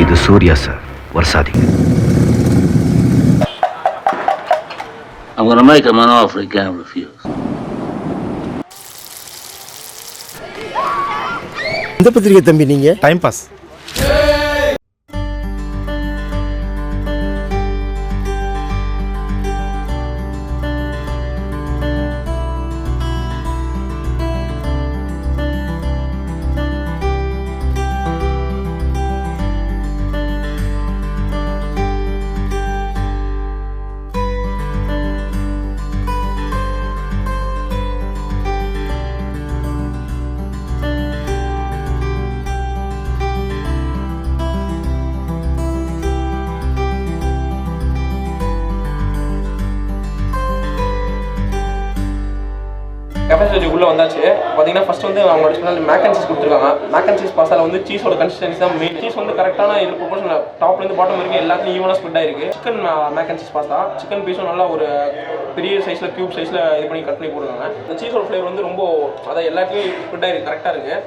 இது சூர்யா சார் வர்சாதி. I'm gonna make him an offer he can't refuse. இந்த பத்திரிகை தம்பி நீங்க? Time pass. கெப்பாசிட்டி உள்ளே வந்தாச்சு. பார்த்தீங்கன்னா ஃபஸ்ட் வந்து அவங்களோட ஸ்பெஷல் மேக் அண்ட் சீஸ் கொடுத்துருக்காங்க. மேக் அண்ட் சீஸ் பாஸ்தாவில் வந்து சீஸோட கன்சிஸ்டன்சி தான் மெயின். சீஸ் வந்து கரெக்டான இது ப்ரொபோர்ஷன் டாப்லேருந்து பாட்டம் வரைக்கும் எல்லாத்துலையும் ஈவனாக ஸ்ப்ரெட் ஆயிருக்கு. Chicken mac and cheese pasta chicken பீஸும் நல்லா ஒரு பெரிய சைஸில் க்யூப் சைஸில் இது பண்ணி கட் பண்ணி போடுவாங்க. இந்த சீஸோட ஃப்ளேவர் வந்து ரொம்ப அதான் எல்லாத்துலேயும் ஸ்ப்ரெட் ஆயிருக்கு, கரெக்டாக இருக்குது.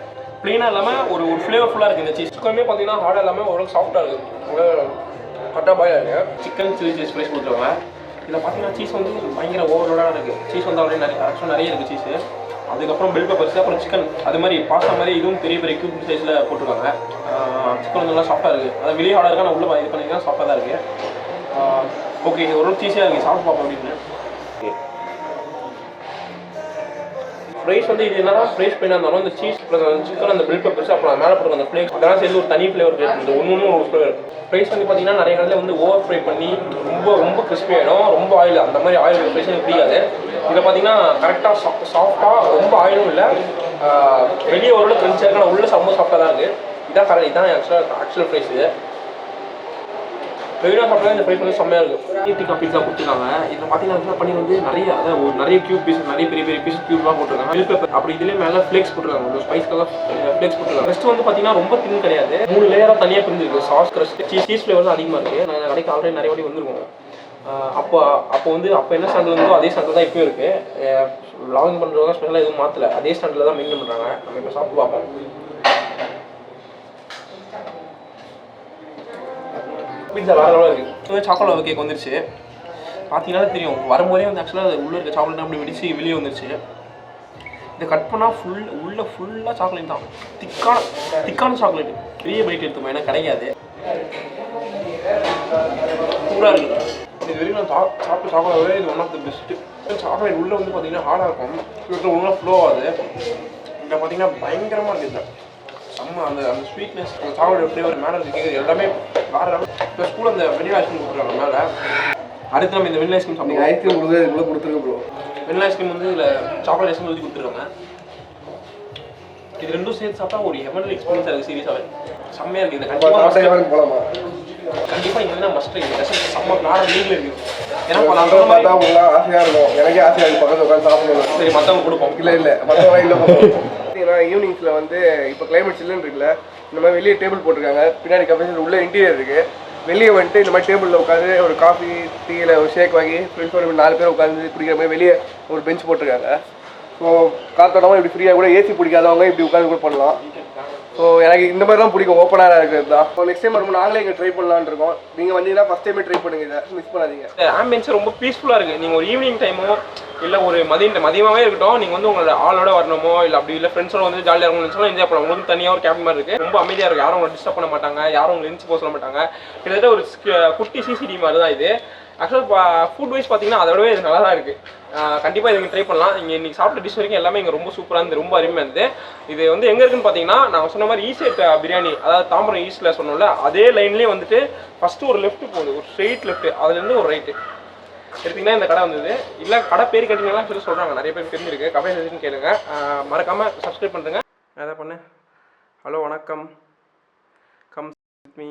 ப்ளீனாக இல்லாமல் ஒரு ஃப்ளேவர்ஃபுல்லாக இருக்குது. இந்த சீஸ் சிக்கனுமே பார்த்தீங்கன்னா ஹார்டாக இல்லாமல் ஓரளவுக்கு சாஃப்ட்டாக இருக்குது, கரெக்டாக பாயாக இருக்குது. சிக்கன் சில்லி சீஸ் ஃப்ரைஸ் கொடுத்துருவாங்க. இதில் பார்த்தீங்கன்னா சீஸ் வந்து பயங்கர ஓவர்லோடாக இருக்குது. சீஸ் வந்து ஆல்ரெடி நிறைய இருக்குது சீஸு. அதுக்கப்புறம் பெல் பெப்பர்ஸ், அப்புறம் சிக்கன் அது மாதிரி பாஸ்தா மாதிரி இதுவும் பெரிய பெரிய க்யூப் சைஸில் போட்டிருக்காங்க. சிக்கன் வந்து நல்லா சாஃப்ட்டாக இருக்குது. அதாவது வெளியே ஹார்டாக இருக்கா, நான் உள்ளே இது பண்ணிங்கன்னா சாஃப்ட்டாக தான் இருக்குது. ஓகே, இது ஒரு சீஸாக இருக்குது, சாப்பிட்டு பார்ப்போம் அப்படின்னு. ஃப்ரைஸ் வந்து இது என்னன்னா ஃப்ரைஸ் பண்ணி இருந்தாலும் இந்த சீஸ் சிக்கன் அந்த பெல் பெப்பர்ஸ் அப்புறம் மேலே போடுற அந்த ஃப்ளேக்ஸ் அதெல்லாம் சேர்ந்து ஒரு தனி ஃப்ளேவர் இருக்குது. ஒன்று ஒரு ஃப்ளேவர். ஃப்ரைஸ் வந்து பார்த்தீங்கன்னா நிறைய நாளில் வந்து ஓவர் ஃப்ரை பண்ணி ரொம்ப கிறிஸ்பி ஆகிடும், ரொம்ப ஆயில் அந்த மாதிரி ஆயில் ஃப்ரைஸ் எனக்கு பிடிக்காது. இதில் பார்த்தீங்கன்னா கரெக்டாக சாஃப்டாக ரொம்ப ஆயிலும் இல்லை, வெளியே ஓரளவு கிரிஞ்சாக இருக்குது, ஆனால் உள்ளே ரொம்ப சாஃப்டாக தான் இருக்குது. இதான் ஆக்சுவல் ஃப்ரைஸ். இது ரெகுலராக சாப்பிட்டா இந்த ஃப்ரைஸ் வந்து செம்மையாக இருக்குது. டிக்கா பீஸா கொடுத்துருக்காங்க. இதில் பார்த்தீங்கன்னா பண்ணி வந்து நிறைய க்யூப் பீஸ், நிறைய பெரிய பெரிய பீஸ் க்யூப்லாம் போட்டிருக்காங்க. பெல் பெப்பர் அப்படி இதுலேயே மேலே ஃப்ளேக்ஸ் போட்டுருக்காங்க, ஒரு ஸ்பைஸ்க்காக ஃப்ளேக்ஸ் போட்டுருக்காங்க. ஃபஸ்ட்டு வந்து பார்த்தீங்கன்னா ரொம்ப தின் கிடையாது, 3 லேயராக தனியாக பிரிஞ்சிருக்கு. சாஸ் கிரஸ்ட் சீஸ் ஃப்ளேவர் தான் அதிகமாக இருக்குது. நான் கடைக்கு ஆல்ரெடி நிறைய வாட்டி வந்திருக்கோம். அப்போ என்ன ஸ்டாண்டில் இருந்தோ அதே ஸ்டாண்டில் தான் இப்போயும் இருக்குது. லாகிங் பண்ணுறவங்க ஸ்பெஷலாக எதுவும் மாற்றலை, அதே ஸ்டாண்டில் தான் மெயின்டைன் பண்ணுறாங்க. நம்ம இப்போ சாப்பிட்டு பார்ப்போம். பீட்சா வேறு லெவலாக இருக்குது. சாக்லேட் கேக் வந்துருச்சு. பார்த்தீங்கன்னா தெரியும், வரும்போதே வந்து ஆக்சுவலாக உள்ளே இருக்க சாக்லேட் அப்படி வெடிச்சு வெளியே வந்துருச்சு. இதை கட் பண்ணால் ஃபுல்லாக சாக்லேட் தான், திக்கான சாக்லேட். பெரிய பைட் எடுத்துப்போம், ஏன்னா கிடைக்காது. சூப்பராக இருக்குது. இது வரைக்கும் நான் சாப்பிட்டு சாக்லேட் இது one of the best. Chocolate உள்ளே வந்து பார்த்தீங்கன்னா ஹார்டாக இருக்கும், ஒழுங்காக ஃப்ளோ ஆகுது. இங்கே பார்த்தீங்கன்னா பயங்கரமாக இருக்குது. செம்ம அந்த ஸ்வீட்னஸ், அந்த சாக்லேட் ஃப்ளேவர் மேலே இருக்குது, எல்லாமே வேறு லெவல். இப்போ ஸ்கூலில் அந்த வெனிலா ஐஸ்கிரீம் கொடுத்துருக்காங்க மேலே. அடுத்து நம்ம இந்த வெனிலா ஐஸ்கிரீம் சாப்பிடுவோம். ஐஸ்கிரீம் கொடுத்துருக்க ப்ரோ. வெனிலா ஐஸ்கிரீம் வந்து இதில் சாக்லேட் ஐஸ்கிரீம் ஊற்றி கொடுத்துருக்காங்க. இது ரெண்டும் சேர்த்து சாப்பிட்டா ஒரு ஹெவன்லி எக்ஸ்பீரியன்ஸாக இருக்குது. சீரியஸாகவே செம்மையாக இருக்குது. இந்த கண்டிப்பாக இங்கே வந்து மஸ்ட் இருக்குது. செம்ம நாடு நீங்களே இருக்குது. ஏன்னா ஆசையாக இருக்கும், எனக்கே ஆசையாக இருக்குது பக்கத்தில் உட்காந்து சாப்பிடணும். சரி, மற்றவங்க கொடுப்போம். இல்லை மற்றவங்க இல்லை. பார்த்தீங்கன்னா ஈவினிங்ஸில் வந்து இப்போ கிளைமேட் சில்லுன்னு இருக்குல்ல, இந்த மாதிரி வெளியே டேபிள் போட்டிருக்காங்க. பின்னாடி கஃபே உள்ள இன்டீரியர் இருக்குது. வெளியே வந்துட்டு இந்த மாதிரி டேபிளில் உட்காந்து ஒரு காஃபி டீயில் ஒரு ஷேக் வாங்கி ஃப்ரெண்ட்ஸோட 4 பேர் உட்காந்து குடிக்கிற மாதிரி வெளியே ஒரு பெஞ்ச் போட்டிருக்காங்க. ஸோ காத்தோட்டமாக இப்படி ஃப்ரீயாக கூட ஏசி பிடிக்காதவங்க இப்படி உட்காந்து கூட பண்ணலாம். ஸோ எனக்கு இந்த மாதிரி தான் பிடிக்கும், ஓப்பனாக இருக்கிறது தான். ஸோ நெக்ஸ்ட் டைம் வரும்போது நாங்களே இங்கே ட்ரை பண்ணலான்னு இருக்கோம். நீங்கள் வந்தீங்கன்னா ஃபஸ்ட் டைமே ட்ரை பண்ணுங்க, இதை மிஸ் பண்ணாதீங்க. ஆம்பியன்ஸ் ரொம்ப பீஸ்ஃபுல்லாக இருக்குது. நீங்கள் ஒரு ஈவினிங் டைமோ இல்லை ஒரு மதியமாகவே இருக்கட்டும், நீங்கள் வந்து உங்களோட ஆளோட வரணுமோ இல்லை அப்படி இல்லை ஃப்ரெண்ட்ஸோட வந்து ஜாலியாக இருக்கணும்னு நினச்சாலும் என்ஜாய் பண்ணலாம். உங்களுக்கு தனியாக ஒரு கேப் மாதிரி இருக்குது, ரொம்ப அமைதியாக இருக்குது. யாரும் உங்களை டிஸ்டர்ப் பண்ண மாட்டாங்க, யாரும் உங்களை எந்திச்சு போக சொல்ல மாட்டாங்க. கிட்டத்தட்ட ஒரு குட்டி சிசிடிவி மாதிரி தான் இது. ஆக்சுவலாக ஃபுட் வைஸ் பார்த்தீங்கன்னா அதை விடவே இது நல்லா தான் இருக்குது. கண்டிப்பாக இது நீங்கள் ட்ரை பண்ணலாம். நீங்கள் இன்றைக்கி சாப்பிட்ட டிஷ் வரைக்கும் எல்லாமே இங்கே ரொம்ப சூப்பராக இருந்து, ரொம்ப அருமையாக இருந்தது. இது வந்து எங்கே இருக்குன்னு பார்த்தீங்கன்னா, நான் சொன்ன மாதிரி ஈஸ்ட் பிரியாணி, அதாவது தாம்பரம் ஈஸ்ட்டில் சொன்னோம்ல, அதே லைன்லேயே வந்துட்டு ஃபஸ்ட்டு ஒரு லெஃப்ட்டு போகுது, ஒரு ஸ்ட்ரெயிட் லெஃப்ட்டு, அதுலேருந்து ஒரு ரைட்டு எடுத்திங்கன்னா இந்த கடை வந்தது. இல்லை கடை பேர் கேட்டிங்கன்னா சொல்லி சொல்கிறாங்க, நிறைய பேர் தெரிஞ்சிருக்கு. கஃபே சஜஷன் கேளுங்க, மறக்காமல் சப்ஸ்கிரைப் பண்ணுறேங்க. நான் எதாவது பண்ணேன். ஹலோ வணக்கம், கம் வித் மீ.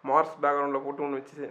மார்ஸ் பேக்ரவுண்டில் போட்டு ஒன்று வச்சு